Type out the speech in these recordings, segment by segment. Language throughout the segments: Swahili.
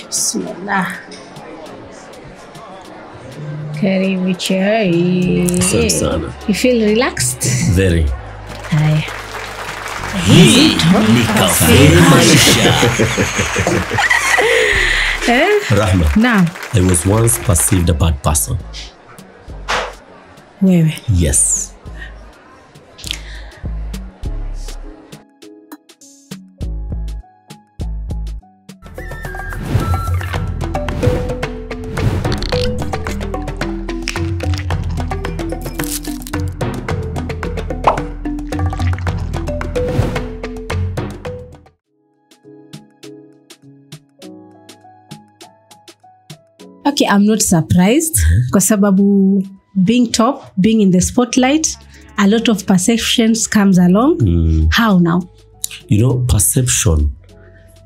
Bismillah. Karibu chai. Sana. You feel relaxed? Very. Haya. Hii ni Cafe Maisha. Rahma. Naam. I was once perceived a bad person. Wewe. Yes. Okay, I'm not surprised kwa sababu being top, being in the spotlight, a lot of perceptions comes along. How now? You know, perception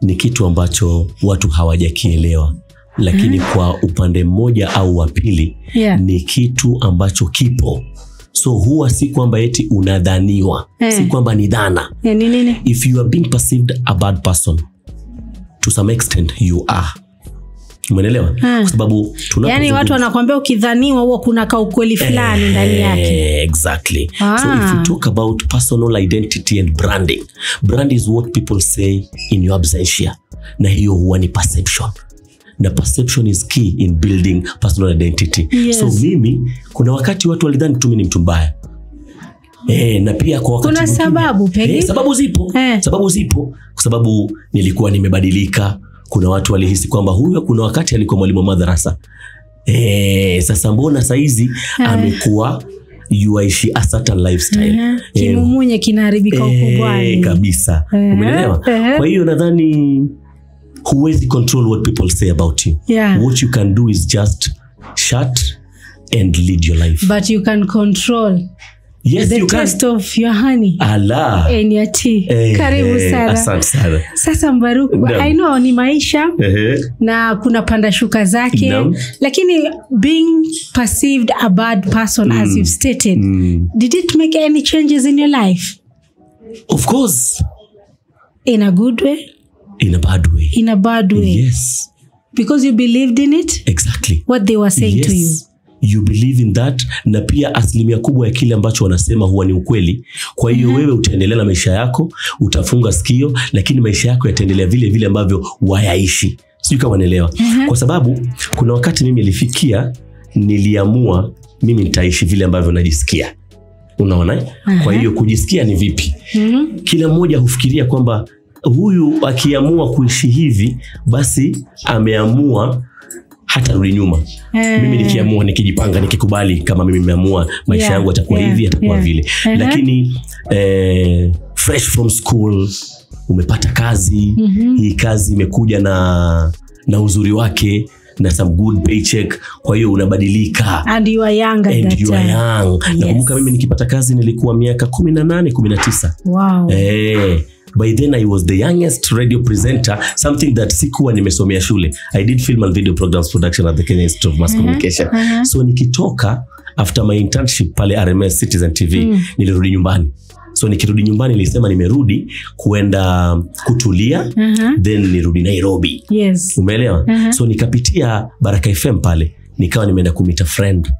ni kitu ambacho watu hawajakielewa. Lakini kwa upande mmoja au wa pili ni kitu ambacho kipo. So huwa si kwamba eti unadhaniwa, si kwamba ni dhana. Nini? If you are being perceived a bad person, to some extent you are. Umeelewa? Kwa sababu yani watu wanakuambia ukidhaniwa huwa kuna ka ukweli fulani ndani yake. Exactly. So if you talk about personal identity and branding, brand is what people say in your absentia. Na hiyo huwa ni perception. Na perception is key in building personal identity. Yes. So mimi kuna wakati watu walidhani tu mimi ni mtu mbaya. Na pia kwa wakati kuna sababu pegi? Sababu zipo. Sababu zipo. Kwa sababu nilikuwa nimebadilika. Kuna watu walihisi kwamba huyu kuna wakati alikuwa mwalimu wa madrasa. Sasa mbona saizi amekuwa yuaishi a certain lifestyle. Kimumunye kinaharibika ukubwani. Kabisa. Umeelewa? Kwa hiyo nadhani huwezi control what people say about you. What you can do is just shut and lead your life. But you can control the taste of your honey. Allah. And your tea. Karibu sana. Asante sana. Sasa Mbaruku, I know ni maisha na kuna panda shuka zake. Lakini being perceived a bad person as you've stated, did it make any changes in your life? Of course. In a good way? In a bad way. In a bad way. Yes. Because you believed in it? Exactly. What they were saying to you. You believe in that, na pia asilimia kubwa ya kile ambacho wanasema huwa ni ukweli. Kwa hiyo wewe utaendelea na maisha yako, utafunga sikio, lakini maisha yako yataendelea vile vile ambavyo wayaishi. Sijui kama unaelewa. Kwa sababu kuna wakati mimi nilifikia, niliamua mimi nitaishi vile ambavyo najisikia. Unaona? Kwa hiyo kujisikia ni vipi? Kila mmoja hufikiria kwamba huyu akiamua kuishi hivi, basi ameamua hata rudi nyuma. Mimi nikiamua, nikijipanga, nikikubali kama mimi nimeamua maisha yangu yatakuwa hivi, yatakuwa vile. Lakini fresh from school, umepata kazi, hii kazi imekuja na uzuri wake na some good paycheck, kwa hiyo unabadilika. And you are young at that time. Yes. Nakumbuka mimi nikipata kazi nilikuwa miaka 18, 19. Wow. By then I was the youngest radio presenter, something that sikuwa nimesomea shule. I did film and video programs production at the Kenya Institute of Mass Communication. So nikitoka after my internship pale RMS Citizen TV, nilirudi nyumbani. So nikirudi nyumbani nilisema nimerudi kuenda kutulia, then nirudi Nairobi. Yes. Umeelewa? So nikapitia Baraka FM pale, nikawa nimeenda kumita friend.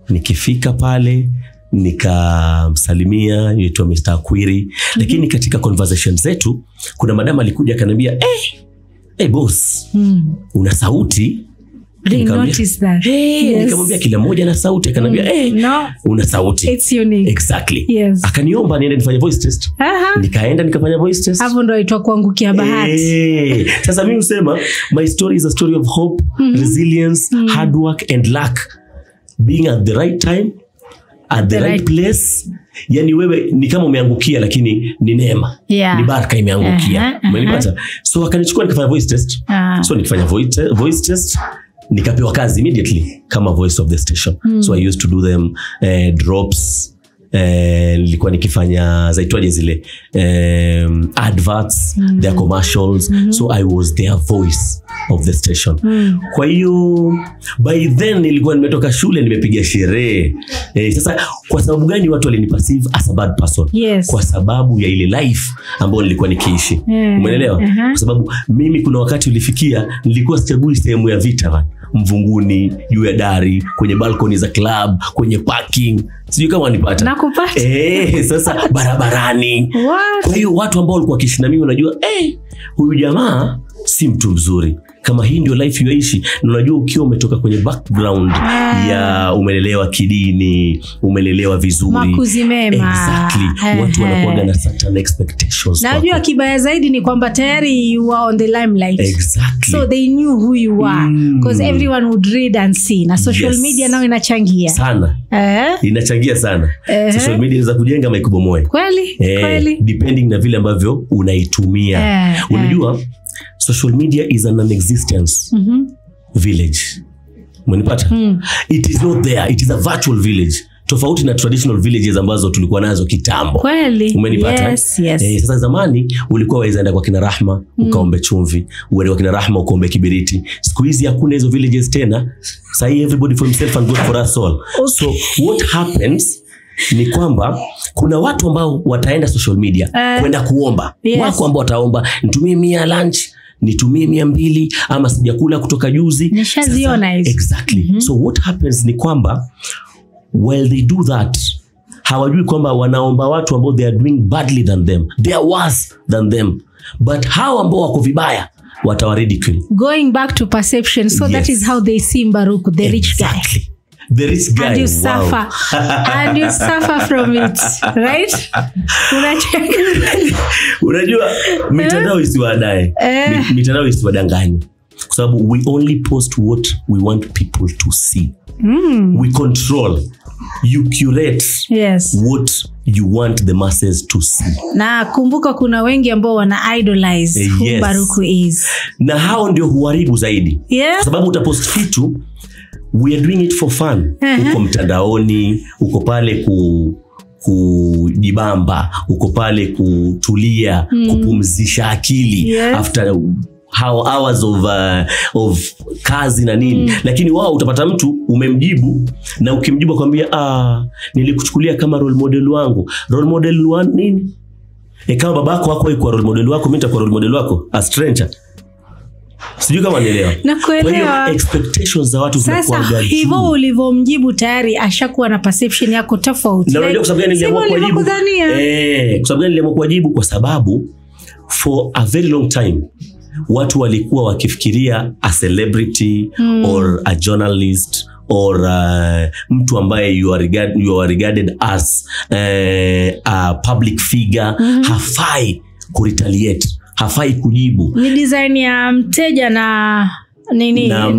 Nikifika pale nikamsalimia, yaitwa Mr. Akwiri. Lakini katika conversation zetu kuna madam alikuja akaniambia, boss, una sauti. They noticed that. Nikamwambia kila mmoja na sauti, akaniambia no, una sauti. It's unique. Exactly. Yes. Akaniomba niende nifanye voice test. Nikaenda nikafanya voice test. Hapo ndo aitwa kuangukia bahati. Sasa mimi husema my story is a story of hope, resilience, hard work and luck. Being at the right time, at the right place. Yani wewe ni kama umeangukia lakini ni neema. Ni baraka imeangukia. Umenipata? So akanichukua nikafanya voice test. So nikafanya voice test, nikapewa kazi immediately kama voice of the station. So I used to do them drops. Nilikuwa nikifanya zaitwaje zile adverts, their commercials. So I was their voice. of the station. Kwa hiyo by then nilikuwa nimetoka shule, nimepiga sherehe. Sasa kwa sababu gani watu waliniperceive as a bad person? Kwa sababu ya ile life ambayo nilikuwa nikiishi. Umeelewa? Kwa sababu mimi kuna wakati ulifikia nilikuwa sichagui sehemu ya vita, mvunguni, juu ya dari, kwenye balcony za club, kwenye parking. Sijui kama wanipata. Nakupata. Sasa barabarani. Kwa hiyo watu ambao walikuwa kishi na mimi unajua, huyu jamaa si mtu mzuri. Kama hii ndio life yoishi, na unajua ukiwa umetoka kwenye background ya umelelewa kidini, umelelewa vizuri, makuzi mema. Exactly. Watu wanakuwa na certain expectations. Najua kibaya zaidi ni kwamba tayari you are on the limelight. Exactly. So they knew who you are because everyone would read and see. Na social media nao inachangia sana. Inachangia sana. Social media inaweza kujenga ama ikubomoe. Kweli. Depending na vile ambavyo unaitumia. Unajua social media is an non-existence village. Umenipata? It is not there. It is a virtual village. Tofauti na traditional villages ambazo tulikuwa nazo kitambo. Kweli. Umenipata? Yes. Sasa zamani ulikuwa waweza enda kwa kina Rahma ukaombe chumvi, uende kwa kina Rahma ukaombe kibiriti. Siku hizi hakuna hizo villages tena. Sasa everybody for himself and God for us all. So what happens ni kwamba kuna watu ambao wataenda social media kwenda kuomba. Wako ambao wataomba nitumie 100 lunch, nitumie 200 ama sijakula kutoka juzi. Nishaziona hizo. Exactly. So what happens ni kwamba while they do that, hawajui kwamba wanaomba watu ambao they are doing badly than them, they are worse than them, but hao ambao wako vibaya watawaridicule. Going back to perception, so that is how they see Mbaruku, the rich guy. The rich guy. And you suffer. And you suffer from it. Right? Unajua mitandao isiwadae. Mitandao isiwadanganye. Kwa sababu we only post what we want people to see. We control. You curate what you want the masses to see. Na kumbuka kuna wengi ambao wana idolize who Mbaruku is. Na hao ndio huharibu zaidi. Kwa sababu utapost kitu, we are doing it for fun. Uko mtandaoni, uko pale kujibamba, uko pale kutulia, kupumzisha akili after hours of kazi na nini. Lakini wao utapata mtu umemjibu, na ukimjibu akwambia nilikuchukulia kama role model wangu. Role model nini? Kama babako wako yuko role model wako, mimi nitakuwa role model wako a stranger. Sijui kama nielewa. Nakuelewa. Kwa hiyo expectations za watu zinakuwa sasa hivyo ulivomjibu tayari ashakuwa na perception yako tofauti. Na unajua kwa sababu gani niliamua kujibu? Kwa sababu gani niliamua kujibu? Kwa sababu for a very long time watu walikuwa wakifikiria a celebrity or a journalist or mtu ambaye you are regarded as a public figure hafai kuretaliate, hafai kujibu. Ni design ya mteja na nini na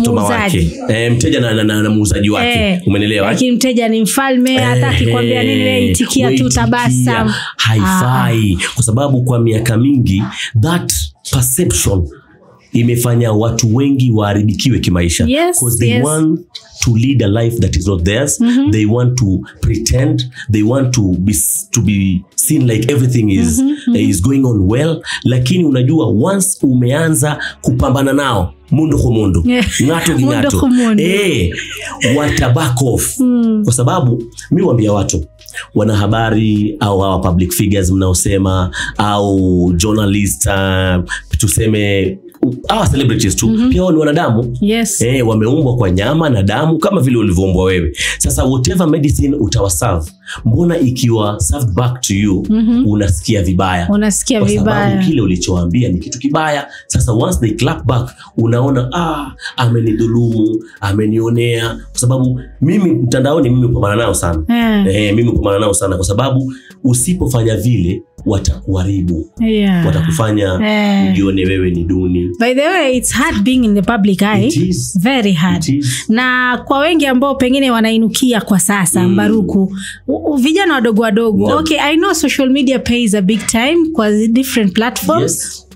muuzaji. Mteja na muuzaji wake. Umeelewa? Lakini mteja ni mfalme, hata akikwambia nini wewe itikia tu tabasamu. Haifai. Kwa sababu kwa miaka mingi that perception imefanya watu wengi waharibikiwe kimaisha. Because they want to lead a life that is not theirs. They want to pretend. They want to be seen like everything is going on well. Lakini unajua once umeanza kupambana nao mundo kwa mundo, ngato ginato, wata back off. Kwa sababu mimi huambia watu, wanahabari au hawa public figures mnaosema au journalist, tuseme hawa celebrities tu, pia wao ni wanadamu. Wameumbwa kwa nyama na damu kama vile ulivyoumbwa wewe. Sasa whatever medicine utawaserve, mbona ikiwa served back to you unasikia vibaya? Unasikia vibaya. Kwa sababu kile ulichowaambia ni kitu kibaya. Sasa once they clap back, unaona amenidhulumu, amenionea. Kwa sababu mimi mtandaoni mimi upambana nao sana. Mimi upambana nao sana kwa sababu usipofanya vile watakuharibu. Watakufanya ujione wewe ni duni. By the way, it's hard being in the public eye. It is. Very hard. It is. Na kwa wengi ambao pengine wanainukia kwa sasa Mbaruku, vijana wadogo. Okay, I know social media pays a big time kwa different platforms.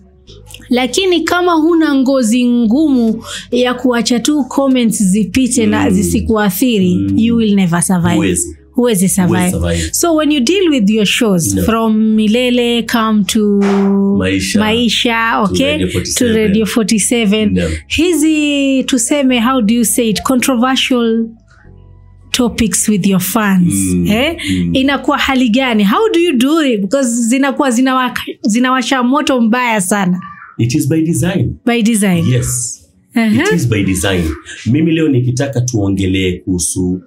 Lakini kama huna ngozi ngumu ya kuacha tu comments zipite na zisikuathiri, you will never survive. huwezi survive. So when you deal with your shows from Milele come to Maisha, okay, to Radio 47, hizi tuseme, how do you say it, controversial topics with your fans, inakuwa hali gani? How do you do it? Because zinakuwa zinawasha moto mbaya sana. It is by design. By design. Yes. It is by design. Mimi leo nikitaka tuongelee kuhusu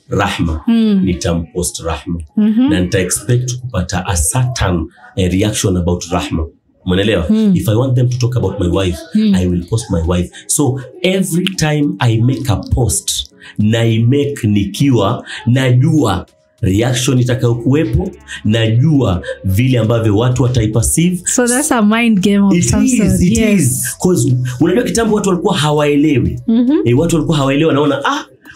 Rahma, nitampost Rahma. Na nita expect kupata a certain reaction about Rahma. Umeelewa? If I want them to talk about my wife, I will post my wife. So every time I make a post, na make nikiwa najua reaction itakayokuwepo, najua vile ambavyo watu wataiperceive. So that's a mind game of some sort. It is. Because unajua kitambo watu walikuwa hawaelewi. Watu walikuwa hawaelewi, naona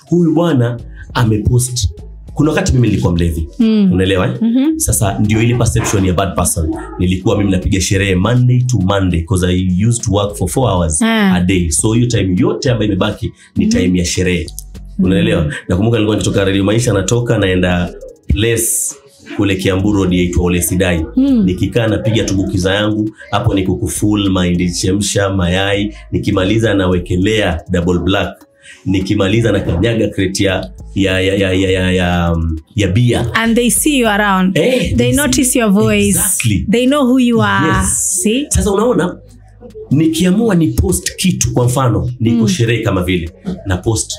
huyu bwana amepost. Kuna wakati mimi nilikuwa mlevi. Unaelewa? Sasa ndio ile perception ya bad person. Nilikuwa mimi napiga sherehe Monday to Monday because I used to work for 4 hours a day. So hiyo time yote ambayo imebaki ni time ya sherehe. Unaelewa? Nakumbuka nilikuwa nitoka Radio Maisha, natoka naenda place kule Kiambu Road yaitwa Ole Sidai. Nikikaa napiga tubukiza yangu, hapo niko full mind, chemsha mayai, nikimaliza nawekelea double black, nikimaliza na kanyaga crate ya beer. And they see you around. They notice your voice. Exactly. They know who you are. Yes. See? Sasa unaona, nikiamua ni post kitu, kwa mfano niko sherehe kama vile, na post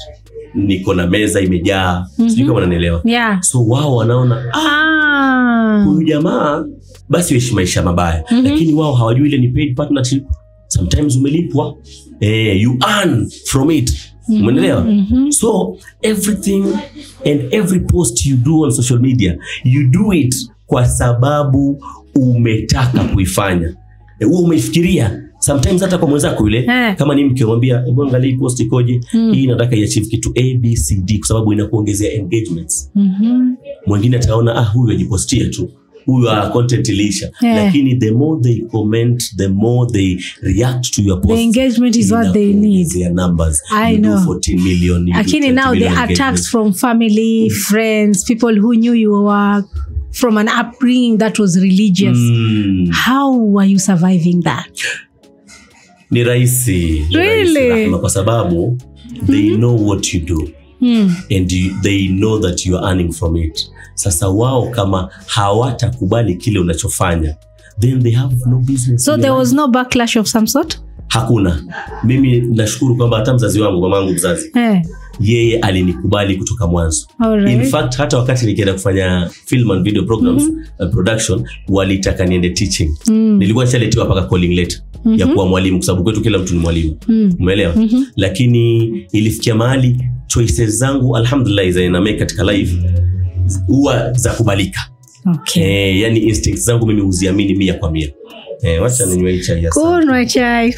niko na meza imejaa, sijui kama unanielewa. So wao wanaona huyu jamaa basi wishi maisha mabaya, lakini wao hawajui ile ni paid partnership. Sometimes umelipwa, you earn from it. Umeelewa? So everything and every post you do on social media, you do it kwa sababu umetaka kuifanya. Wewe umefikiria. Sometimes hata kwa mwenzako yule, kama ni mke, mwambia hebu angalia post ikoje, hii nataka iachieve kitu A B C D, kwa sababu inakuongezea engagements. Mwingine ataona huyu ajipostia tu, huyu content ilisha, lakini the more they comment, the more they react to your post, the engagement is what they need. Their numbers, I know, 14 million. Lakini now the attacks from family, friends, people who knew you were from an upbringing that was religious. How were you surviving that? Ni rahisi. Really? Kwa sababu they know what you do. And they know that you are earning from it. Sasa wao kama hawatakubali kile unachofanya, then they have no business. So there was no backlash of some sort? Hakuna. Mimi nashukuru kwamba hata mzazi wangu, mamangu mzazi, yeye alinikubali kutoka mwanzo. In fact, hata wakati nikienda kufanya film and video programs, production, walitaka niende teaching. Nilikuwa nishaletewa paka calling letter ya kuwa mwalimu, kwa sababu kwetu kila mtu ni mwalimu. Umeelewa? Lakini ilifikia mahali choices zangu alhamdulillah za make katika life huwa za kubalika. Yani instincts zangu mimi huziamini 100%. Wacha ninywe chai ya sana. Kunywa chai.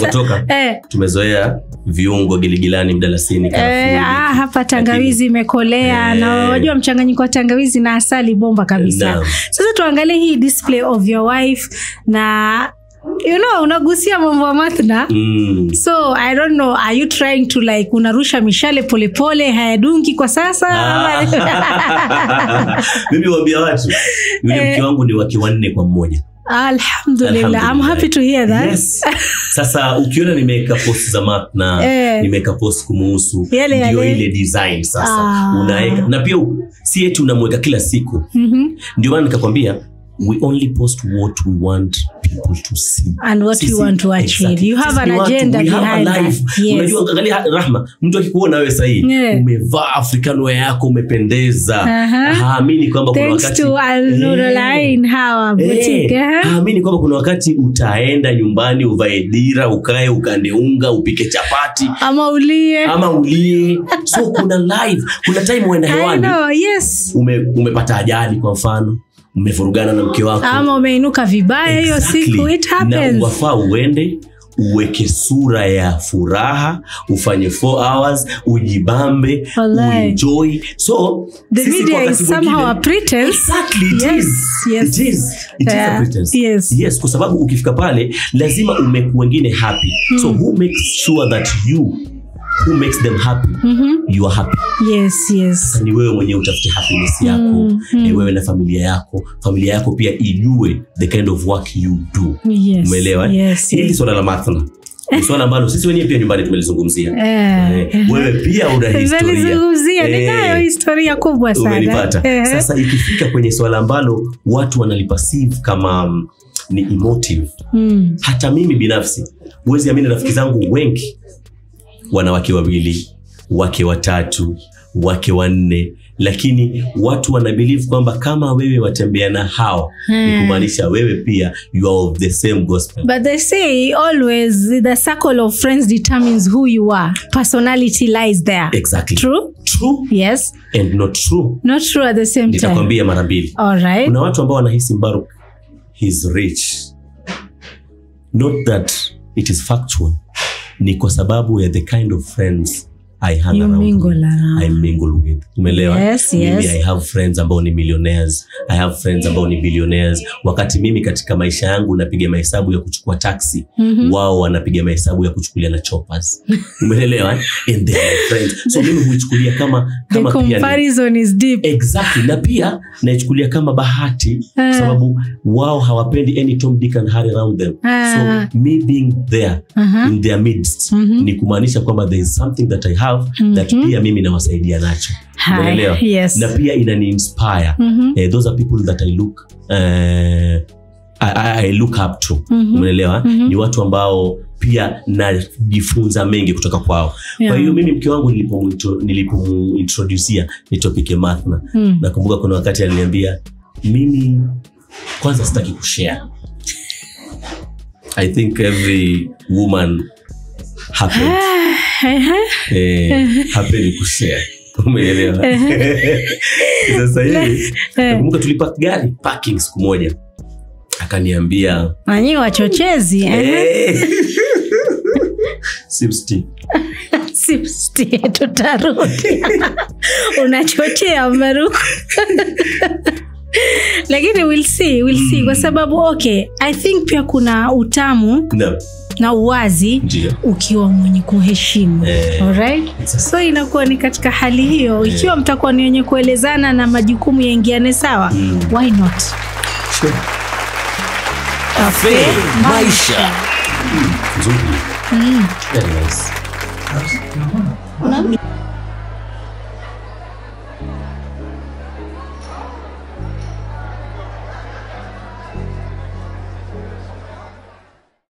Sasa tumezoea viungo giligilani, mdalasini, karafuu. Hapa tangawizi imekolea, na unajua mchanganyiko wa tangawizi na asali bomba kabisa. Sasa tuangalie hii display of your wife, na unagusia mambo ya Mathna. So I don't know, are you trying to like unarusha mishale polepole hayadungi kwa sasa? Mimi waambia watu, yule mke wangu ni wake 4 kwa mmoja. Alhamdulillah. I'm happy to hear that. Yes. Sasa ukiona nimeweka post za Mathna, nimeweka post kumuhusu, ndio ile design sasa. Unaweka, na pia si eti unamweka kila siku. Ndio maana nikakwambia we only post what we want people to see and what we want to achieve. Exactly. You have an agenda behind that. Unajua, angalia Rahma, mtu akikuona wewe sahihi, umevaa African wear yako, umependeza, haamini kwamba kuna wakati thanks to Al-Nurulain hawa boutique. Haamini kwamba kuna wakati utaenda nyumbani uvae dira, ukae ukande unga, upike chapati ama ulie. So kuna live, kuna time uenda hewani. I know, yes. Umepata ajali kwa mfano, umevurugana na mke wako, ama umeinuka vibaya hiyo siku, it happens. Na wafaa uende uweke sura ya furaha, ufanye 4 hours, ujibambe, uenjoy. So the media is somehow a pretense. Exactly, it is a pretense. Yes, kwa sababu ukifika pale lazima umake wengine happy. So who makes sure that you who makes them happy, you are happy. Yes. Sasa ni wewe mwenyewe utafute happiness yako, wewe na familia yako pia ijue the kind of work you do. Yes. Umeelewa? Hili swala la Mathna ni swala ambalo sisi wenyewe pia nyumbani tumelizungumzia. Wewe pia una historia. Ninayo historia kubwa sana. Umenipata. Sasa ikifika kwenye swala ambalo watu wanaliperceive kama ni emotive. Hata mimi binafsi, huwezi amini rafiki zangu wengi wanawake 2, wake 3, wake 4, lakini watu wanabelieve kwamba kama wewe watembea na hao ni kumaanisha wewe pia you are of the same gospel. But they say always the circle of friends determines who you are. Personality lies there. Exactly. True? Yes. And not true. Not true at the same time. Nitakwambia mara mbili. All right. Kuna watu ambao wanahisi Mbaruk he's rich. Not that it is factual. Ni kwa sababu ya the kind of friends I hang around with. I mingle with. Umeelewa? Yes. Mimi I have friends ambao ni millionaires. I have friends ambao ni billionaires. Wakati mimi katika maisha yangu napiga mahesabu ya kuchukua taxi, wao wanapiga mahesabu ya kuchukulia na choppers. Umeelewa? And they are friends. So mimi huichukulia kama the comparison is deep. Exactly. Na pia naichukulia kama bahati sababu wao hawapendi any Tom, Dick and Harry around them. So me being there in their midst ni kumaanisha kwamba there is something that I have that pia mimi nawasaidia nacho. Umeelewa? Yes. Na pia inani inspire. Those are people that I look up to. Umeelewa? Ni watu ambao pia najifunza mengi kutoka kwao. Kwa hiyo mimi mke wangu nilipointroducea ni topic ya Mathna. Nakumbuka kuna wakati aliniambia mimi kwanza sitaki kushare. I think every woman happens kushare. Umeelewa? Sasa hivi nakumbuka tulipa gari parking siku moja. Akaniambia nanyi wachochezi Sipsti tutarudi. Unachochea Mbaruk. Lakini we'll see kwa sababu I think pia kuna utamu na uwazi ukiwa mwenye kuheshimu. Alright? So inakuwa ni katika hali hiyo, ikiwa mtakuwa ni wenye kuelezana na majukumu yaingiane sawa, why not? Sure. Cafe Maisha. Nzuri. Very nice.